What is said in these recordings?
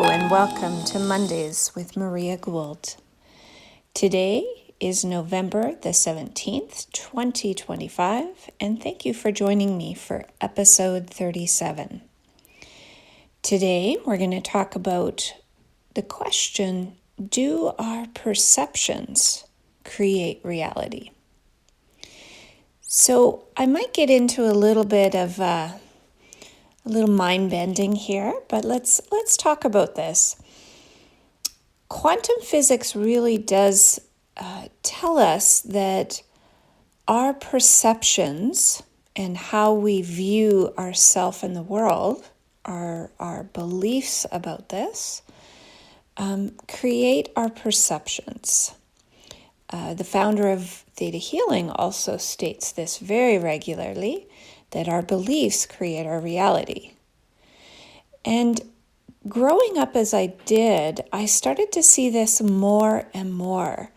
and welcome to Mondays with Maria Gould. Today is November the 17th, 2025, and thank you for joining me for episode 37. Today, we're going to talk about the question, do our perceptions create reality? So I might get into a little bit of a little mind bending here, but let's talk about this. Quantum physics really does tell us that our perceptions and how we view ourselves and the world, our beliefs about this, create our perceptions. The founder of Theta Healing also states this very regularly, that our beliefs create our reality. And growing up as I did, I started to see this more and more.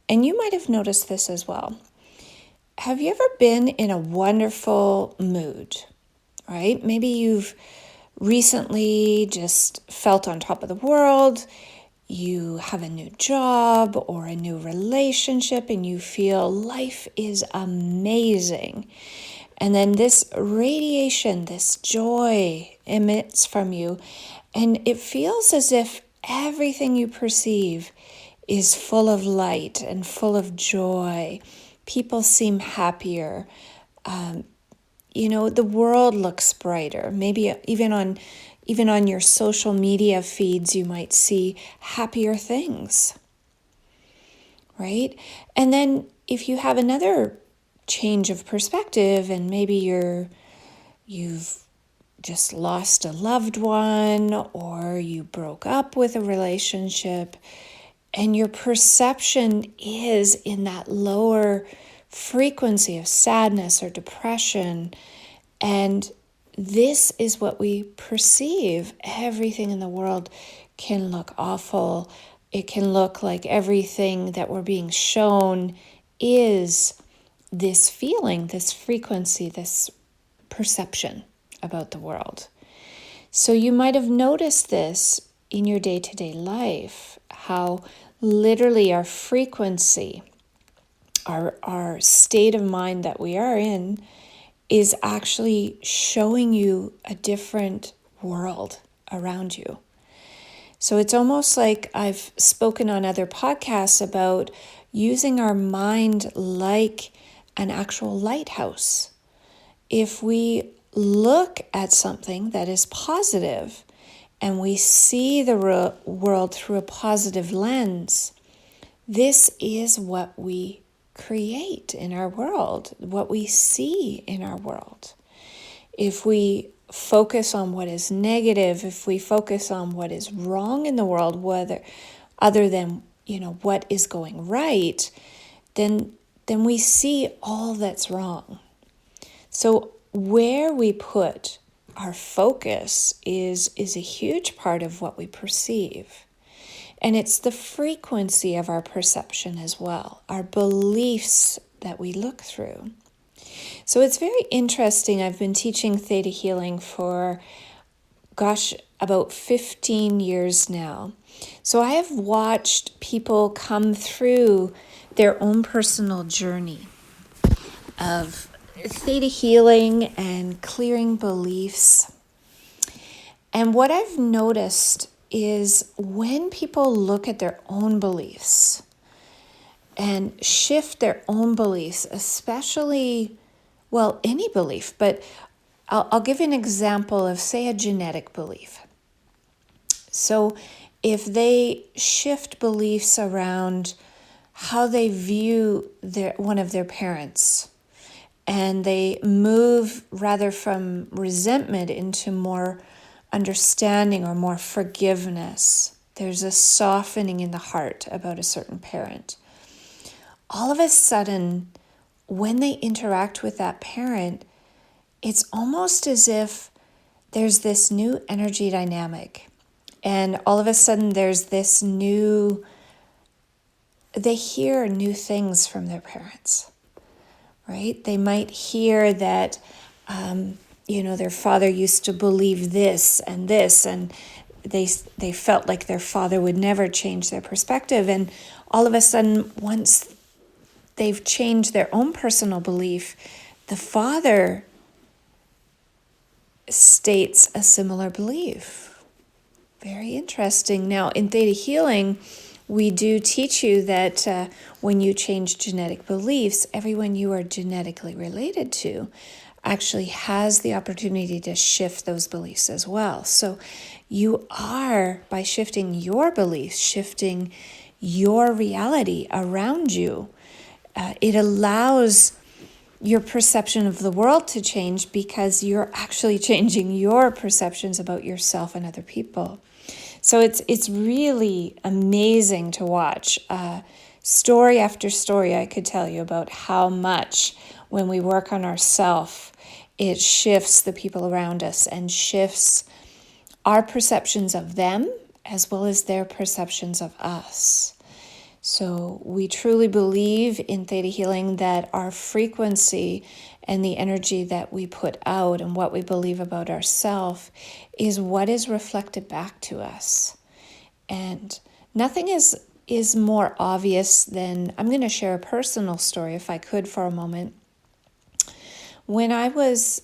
And you might have noticed this as well. Have you ever been in a wonderful mood, right? Maybe you've recently just felt on top of the world. You have a new job or a new relationship and you feel life is amazing. And then this radiation, this joy emits from you, and it feels as if everything you perceive is full of light and full of joy. People seem happier. The world looks brighter. Maybe even on your social media feeds, you might see happier things, right? And then if you have another change of perspective and maybe you've just lost a loved one or you broke up with a relationship and your perception is in that lower frequency of sadness or depression, and this is what we perceive. Everything in the world can look awful. It can look like everything that we're being shown is this feeling, this frequency, this perception about the world. So you might have noticed this in your day-to-day life, how literally our frequency, our state of mind that we are in is actually showing you a different world around you. So it's almost like I've spoken on other podcasts about using our mind like an actual lighthouse. If we look at something that is positive and we see the world through a positive lens, this is what we create in our world, what we see in our world. If we focus on what is negative, if we focus on what is wrong in the world, whether other than what is going right, then we see all that's wrong. So where we put our focus is a huge part of what we perceive. And it's the frequency of our perception as well, our beliefs that we look through. So it's very interesting. I've been teaching Theta Healing for, about 15 years now. So I have watched people come through their own personal journey of Theta Healing and clearing beliefs. And what I've noticed is when people look at their own beliefs and shift their own beliefs, especially, any belief, but I'll give you an example of, say, a genetic belief. So if they shift beliefs around how they view one of their parents, and they move rather from resentment into more understanding or more forgiveness, there's a softening in the heart about a certain parent. All of a sudden, when they interact with that parent, it's almost as if there's this new energy dynamic. And all of a sudden there's this they hear new things from their parents, right? They might hear that, their father used to believe this, and they felt like their father would never change their perspective. And all of a sudden, once they've changed their own personal belief, the father states a similar belief. Very interesting. Now, in Theta Healing, we do teach you that when you change genetic beliefs, everyone you are genetically related to actually has the opportunity to shift those beliefs as well. So you are, by shifting your beliefs, shifting your reality around you. It allows your perception of the world to change because you're actually changing your perceptions about yourself and other people. So it's really amazing to watch. Story after story I could tell you about how much when we work on ourselves, it shifts the people around us and shifts our perceptions of them as well as their perceptions of us. So we truly believe in Theta Healing that our frequency and the energy that we put out and what we believe about ourselves is what is reflected back to us. And nothing is more obvious than, I'm going to share a personal story if I could for a moment. When I was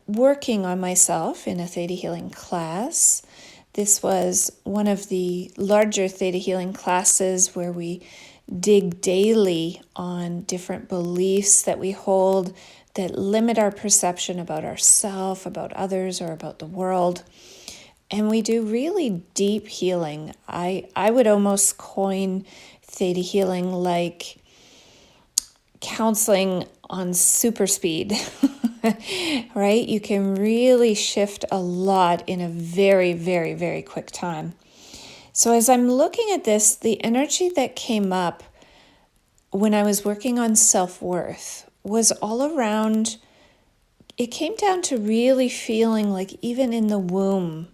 working on myself in a Theta Healing class, this was one of the larger Theta Healing classes where we dig daily on different beliefs that we hold that limit our perception about ourselves, about others, or about the world. And we do really deep healing. I would almost coin Theta Healing like counseling on super speed, right? You can really shift a lot in a very, very, very quick time. So as I'm looking at this, the energy that came up when I was working on self-worth was all around, it came down to really feeling like even in the womb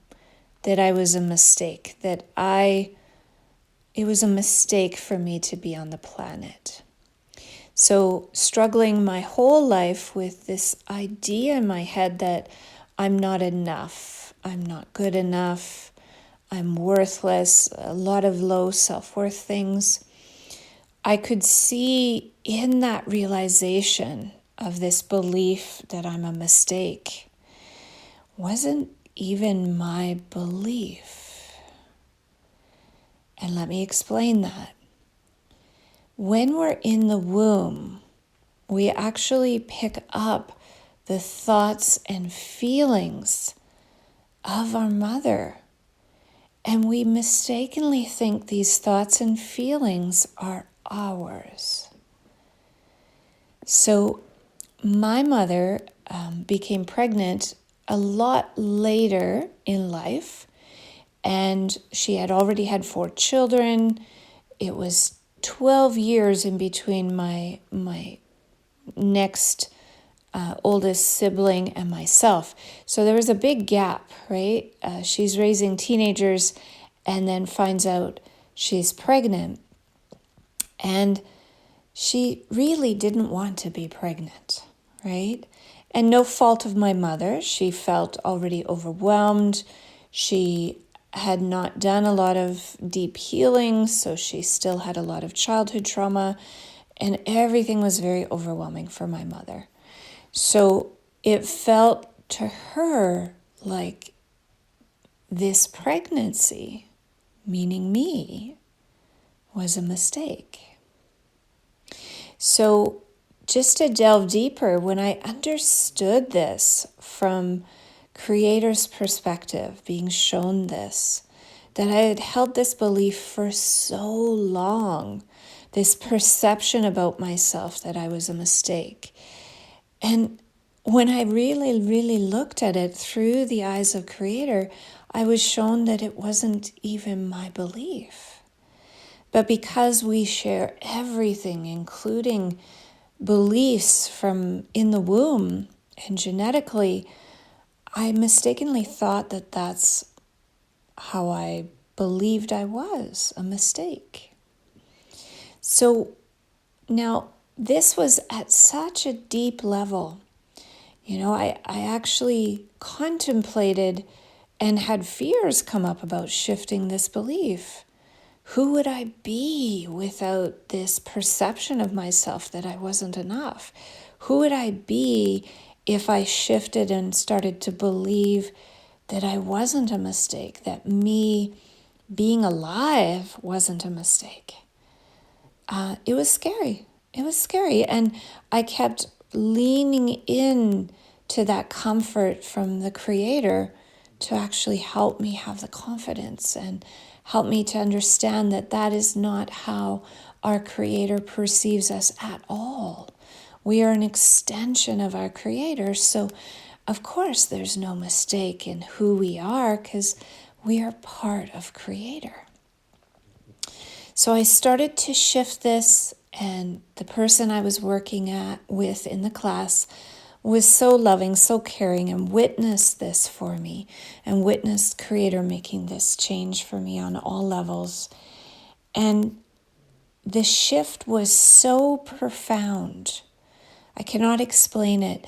that I was a mistake, it was a mistake for me to be on the planet. So struggling my whole life with this idea in my head that I'm not enough, I'm not good enough, I'm worthless, a lot of low self-worth things. I could see in that realization of this belief that I'm a mistake wasn't even my belief. And let me explain that. When we're in the womb, we actually pick up the thoughts and feelings of our mother. And we mistakenly think these thoughts and feelings are ours. So my mother became pregnant a lot later in life, and she had already had 4 children. It was 12 years in between my next oldest sibling and myself. So there was a big gap, right? She's raising teenagers and then finds out she's pregnant. And she really didn't want to be pregnant, right? And no fault of my mother. She felt already overwhelmed. She had not done a lot of deep healing, so she still had a lot of childhood trauma, and everything was very overwhelming for my mother. So it felt to her like this pregnancy, meaning me, was a mistake. So just to delve deeper, when I understood this from Creator's perspective, being shown this, that I had held this belief for so long, this perception about myself that I was a mistake. And when I really, really looked at it through the eyes of Creator, I was shown that it wasn't even my belief. But because we share everything, including beliefs from in the womb and genetically, I mistakenly thought that that's how I believed I was, a mistake. So now this was at such a deep level. You know, I actually contemplated and had fears come up about shifting this belief. Who would I be without this perception of myself that I wasn't enough? Who would I be if I shifted and started to believe that I wasn't a mistake, that me being alive wasn't a mistake? It was scary. It was scary. And I kept leaning in to that comfort from the Creator to actually help me have the confidence and help me to understand that that is not how our Creator perceives us at all. We are an extension of our Creator. So, of course, there's no mistake in who we are because we are part of Creator. So I started to shift this, and the person I was working with in the class was so loving, so caring, and witnessed this for me, and witnessed Creator making this change for me on all levels. And the shift was so profound. I cannot explain it.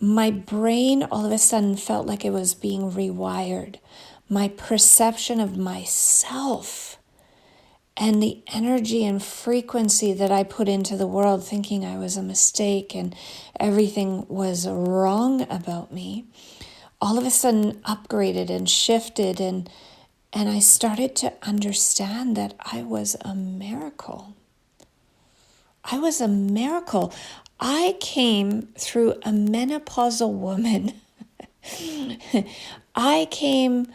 My brain all of a sudden felt like it was being rewired. My perception of myself and the energy and frequency that I put into the world, thinking I was a mistake and everything was wrong about me, all of a sudden upgraded and shifted, and I started to understand that I was a miracle. I was a miracle. I came through a menopausal woman. I came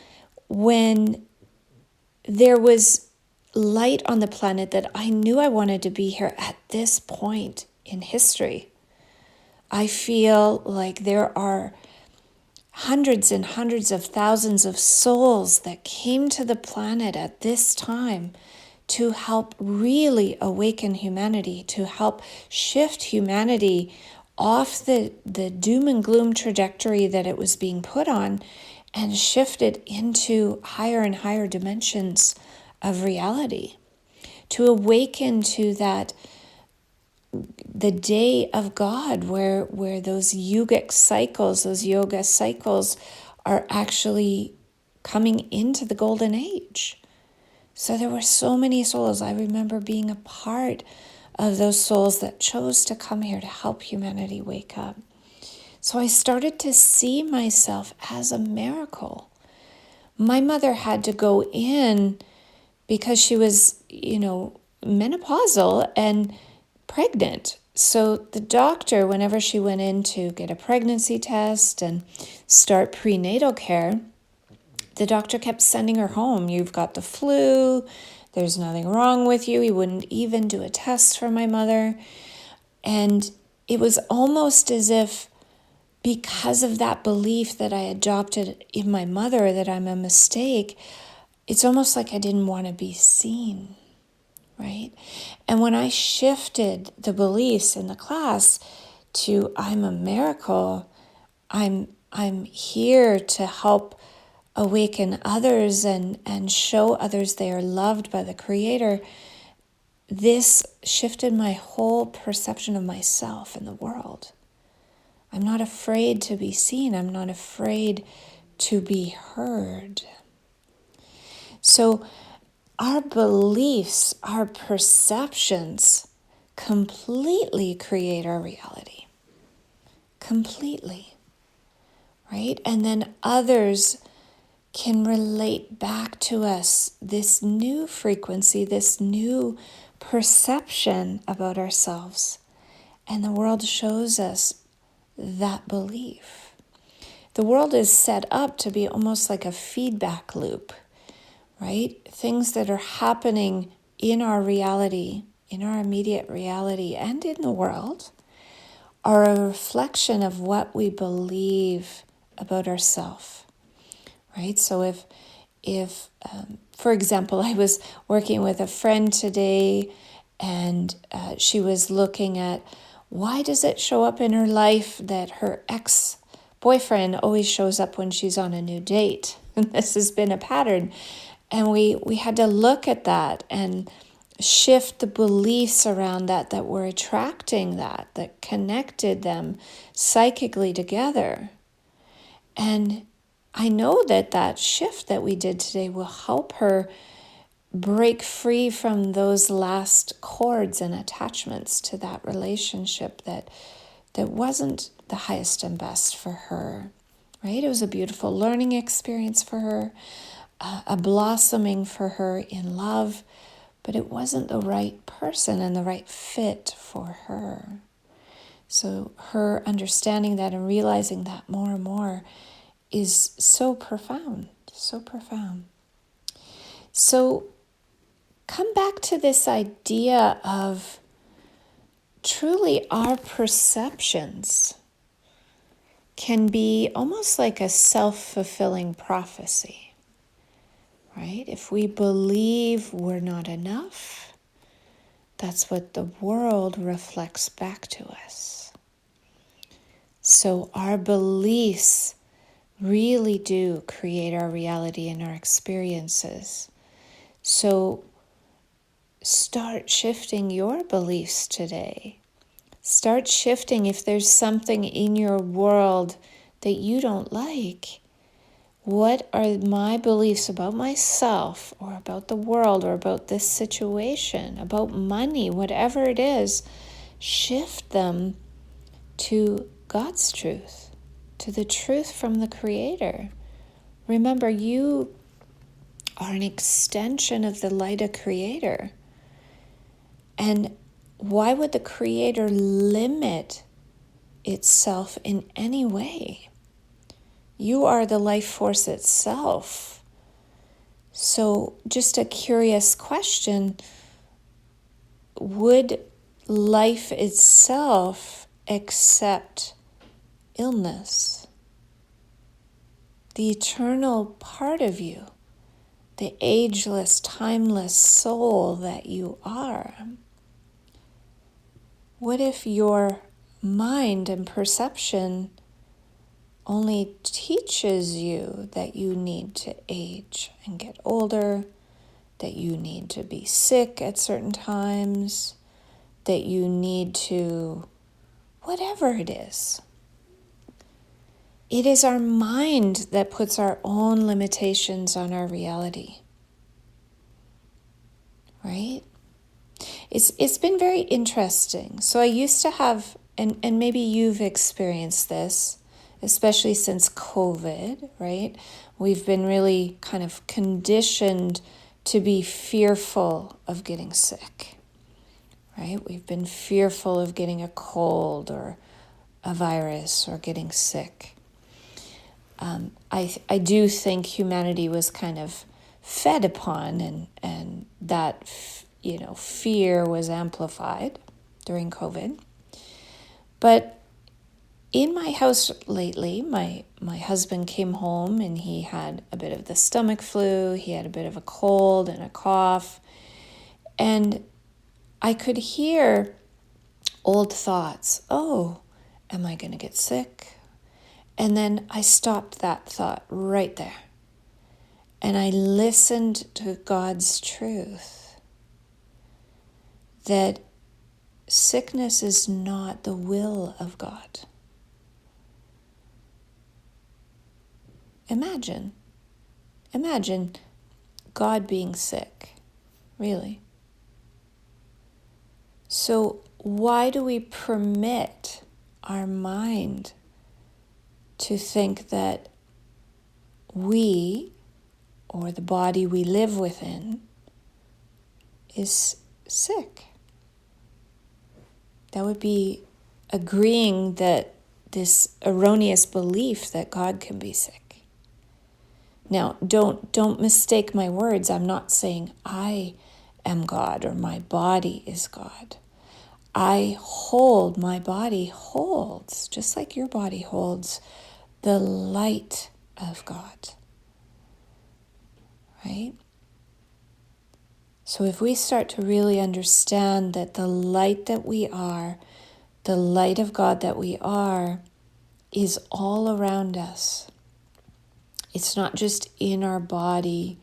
when there was light on the planet that I knew I wanted to be here at this point in history. I feel like there are hundreds and hundreds of thousands of souls that came to the planet at this time to help really awaken humanity, to help shift humanity off the doom and gloom trajectory that it was being put on and shift it into higher and higher dimensions of reality, to awaken to that, the day of God, where those yogic cycles, those yoga cycles are actually coming into the golden age. So there were so many souls. I remember being a part of those souls that chose to come here to help humanity wake up. So I started to see myself as a miracle. My mother had to go in because she was, menopausal and pregnant. So the doctor, whenever she went in to get a pregnancy test and start prenatal care, the doctor kept sending her home. You've got the flu. There's nothing wrong with you. He wouldn't even do a test for my mother. And it was almost as if, because of that belief that I adopted in my mother, that I'm a mistake, it's almost like I didn't want to be seen, right? And when I shifted the beliefs in the class to I'm a miracle, I'm here to help awaken others and show others they are loved by the Creator, this shifted my whole perception of myself and the world. I'm not afraid to be seen. I'm not afraid to be heard. So our beliefs, our perceptions completely create our reality. Completely. Right? And then others can relate back to us this new frequency, this new perception about ourselves. And the world shows us that belief. The world is set up to be almost like a feedback loop, right? Things that are happening in our reality, in our immediate reality, and in the world are a reflection of what we believe about ourselves, right? So if for example, I was working with a friend today, and she was looking at, why does it show up in her life that her ex-boyfriend always shows up when she's on a new date? And this has been a pattern. And we had to look at that and shift the beliefs around that were attracting that connected them psychically together. And I know that that shift that we did today will help her break free from those last cords and attachments to that relationship that wasn't the highest and best for her, right? It was a beautiful learning experience for her, a blossoming for her in love, but it wasn't the right person and the right fit for her. So her understanding that and realizing that more and more is so profound, so profound. So come back to this idea of truly our perceptions can be almost like a self-fulfilling prophecy, right? If we believe we're not enough, that's what the world reflects back to us. So our beliefs really do create our reality and our experiences. So start shifting your beliefs today. Start shifting if there's something in your world that you don't like. What are my beliefs about myself or about the world or about this situation, about money, whatever it is? Shift them to God's truth, to the truth from the Creator. Remember, you are an extension of the light of Creator. And why would the Creator limit itself in any way? You are the life force itself. So just a curious question, would life itself accept illness? The eternal part of you, the ageless, timeless soul that you are. What if your mind and perception only teaches you that you need to age and get older, that you need to be sick at certain times, that you need to, whatever it is. It is our mind that puts our own limitations on our reality, right? It's been very interesting. So I used to have, and maybe you've experienced this, especially since COVID, right? We've been really kind of conditioned to be fearful of getting sick, right? We've been fearful of getting a cold or a virus or getting sick. I do think humanity was kind of fed upon and that fear was amplified during COVID. But in my house lately, my husband came home and he had a bit of the stomach flu, he had a bit of a cold and a cough, and I could hear old thoughts. Oh, am I going to get sick? And then I stopped that thought right there. And I listened to God's truth that sickness is not the will of God. Imagine God being sick, really. So why do we permit our mind to think that we, or the body we live within, is sick? That would be agreeing that this erroneous belief that God can be sick. Now, don't mistake my words. I'm not saying I am God or my body is God. My body holds, just like your body holds, the light of God, right? So if we start to really understand that the light that we are, the light of God that we are, is all around us. It's not just in our body,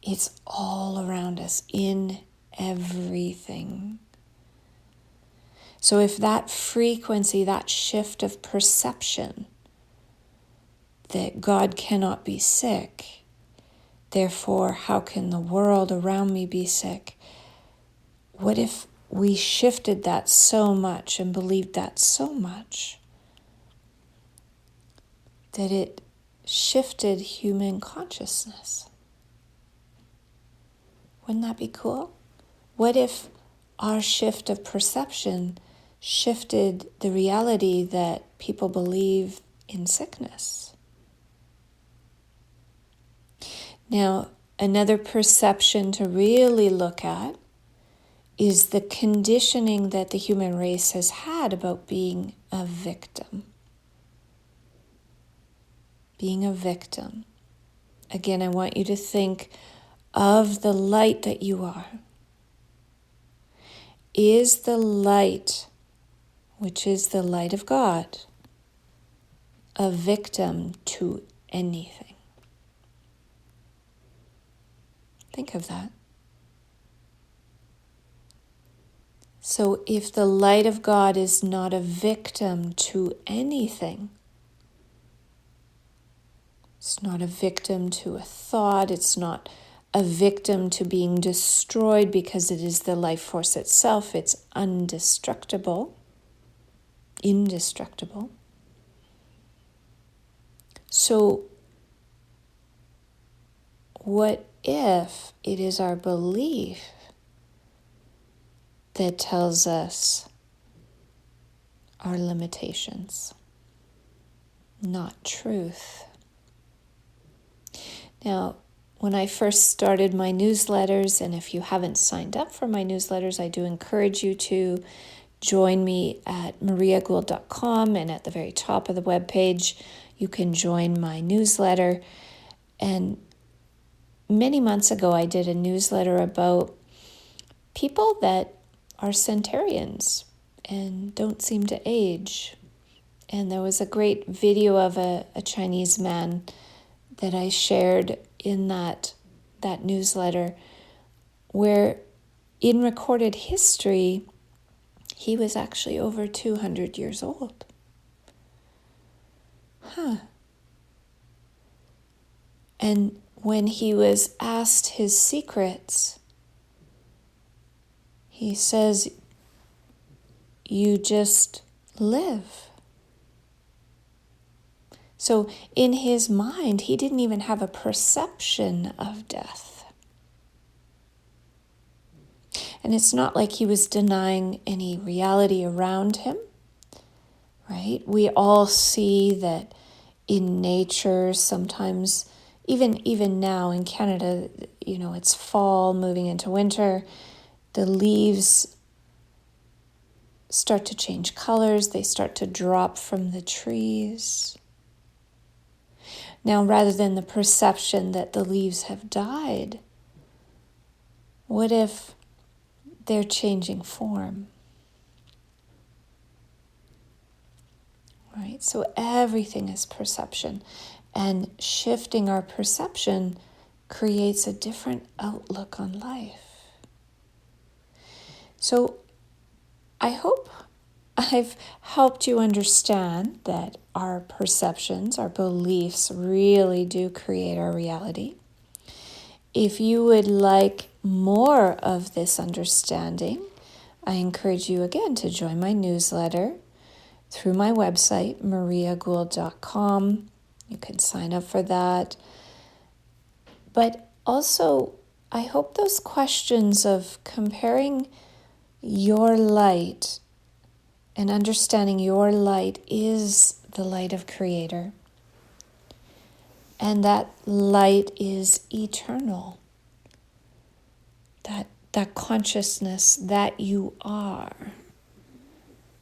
it's all around us, in everything. So if that frequency, that shift of perception, that God cannot be sick. Therefore, how can the world around me be sick? What if we shifted that so much and believed that so much that it shifted human consciousness? Wouldn't that be cool? What if our shift of perception shifted the reality that people believe in sickness? Now, another perception to really look at is the conditioning that the human race has had about being a victim. Being a victim. Again, I want you to think of the light that you are. Is the light, which is the light of God, a victim to anything? Think of that. So if the light of God is not a victim to anything, it's not a victim to a thought, it's not a victim to being destroyed because it is the life force itself, it's indestructible. So what if it is our belief that tells us our limitations, not truth? Now, when I first started my newsletters, and if you haven't signed up for my newsletters, I do encourage you to join me at mariagould.com, and at the very top of the webpage, you can join my newsletter. And many months ago, I did a newsletter about people that are centenarians and don't seem to age. And there was a great video of a Chinese man that I shared in that newsletter, where in recorded history, he was actually over 200 years old. And when he was asked his secrets, he says, "You just live." So in his mind, he didn't even have a perception of death. And it's not like he was denying any reality around him, right? We all see that in nature, sometimes, even now in Canada, it's fall moving into winter, the leaves start to change colors, they start to drop from the trees. Now, rather than the perception that the leaves have died, what if they're changing form? Right? So everything is perception, and shifting our perception creates a different outlook on life. So I hope I've helped you understand that our perceptions, our beliefs really do create our reality. If you would like more of this understanding, I encourage you again to join my newsletter through my website, mariagould.com. You can sign up for that. But also, I hope those questions of comparing your light and understanding your light is the light of Creator. And that light is eternal. That consciousness that you are,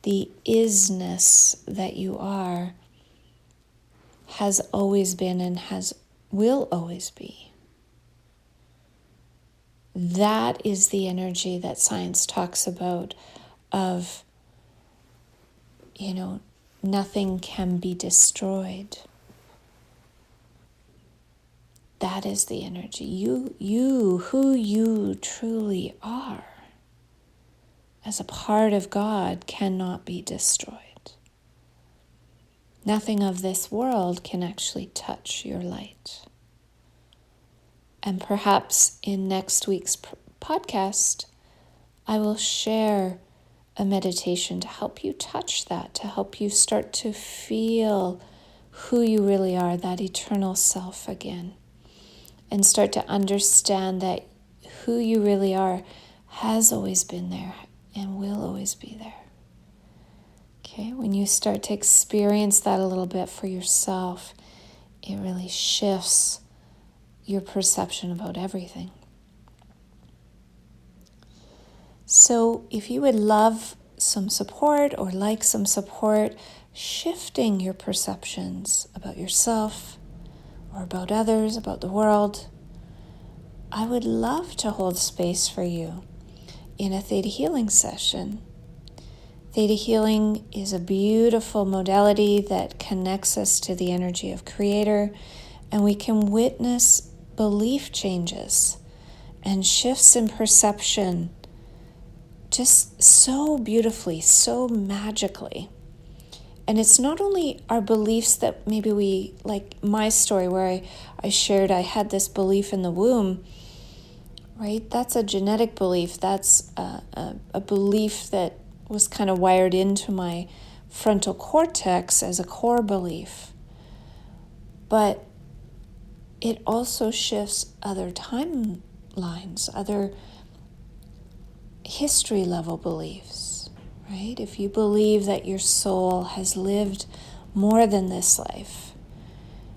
the isness that you are, has always been and will always be. That is the energy that science talks about of, nothing can be destroyed. That is the energy. You, who you truly are, as a part of God, cannot be destroyed. Nothing of this world can actually touch your light. And perhaps in next week's podcast, I will share a meditation to help you touch that, to help you start to feel who you really are, that eternal self again, and start to understand that who you really are has always been there and will always be there. Okay, when you start to experience that a little bit for yourself, it really shifts your perception about everything. So if you would love some support or like some support, shifting your perceptions about yourself or about others, about the world, I would love to hold space for you in a Theta Healing session. Theta Healing is a beautiful modality that connects us to the energy of Creator, and we can witness belief changes and shifts in perception just so beautifully, so magically. And it's not only our beliefs that maybe we, like my story where I shared I had this belief in the womb, right? That's a genetic belief. That's a belief that was kind of wired into my frontal cortex as a core belief. But it also shifts other timelines, other history level beliefs, right? If you believe that your soul has lived more than this life,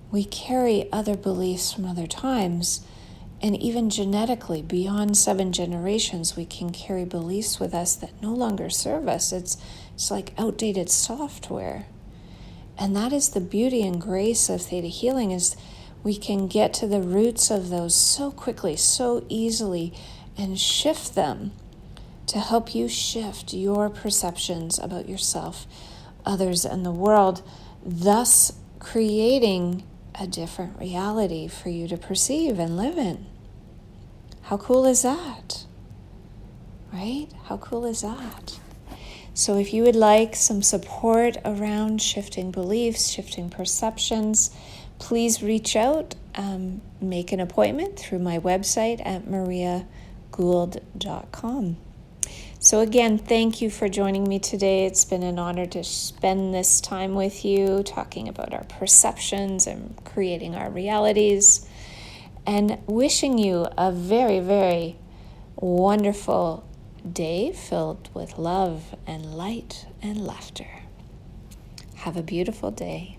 we carry other beliefs from other times, and even genetically, beyond 7 generations, we can carry beliefs with us that no longer serve us. It's like outdated software. And that is the beauty and grace of Theta Healing, is we can get to the roots of those so quickly, so easily, and shift them to help you shift your perceptions about yourself, others, and the world, thus creating a different reality for you to perceive and live in. How cool is that? Right? How cool is that? So if you would like some support around shifting beliefs, shifting perceptions, please reach out, make an appointment through my website at mariagould.com. So again, thank you for joining me today. It's been an honor to spend this time with you, talking about our perceptions and creating our realities, and wishing you a very, very wonderful day filled with love and light and laughter. Have a beautiful day.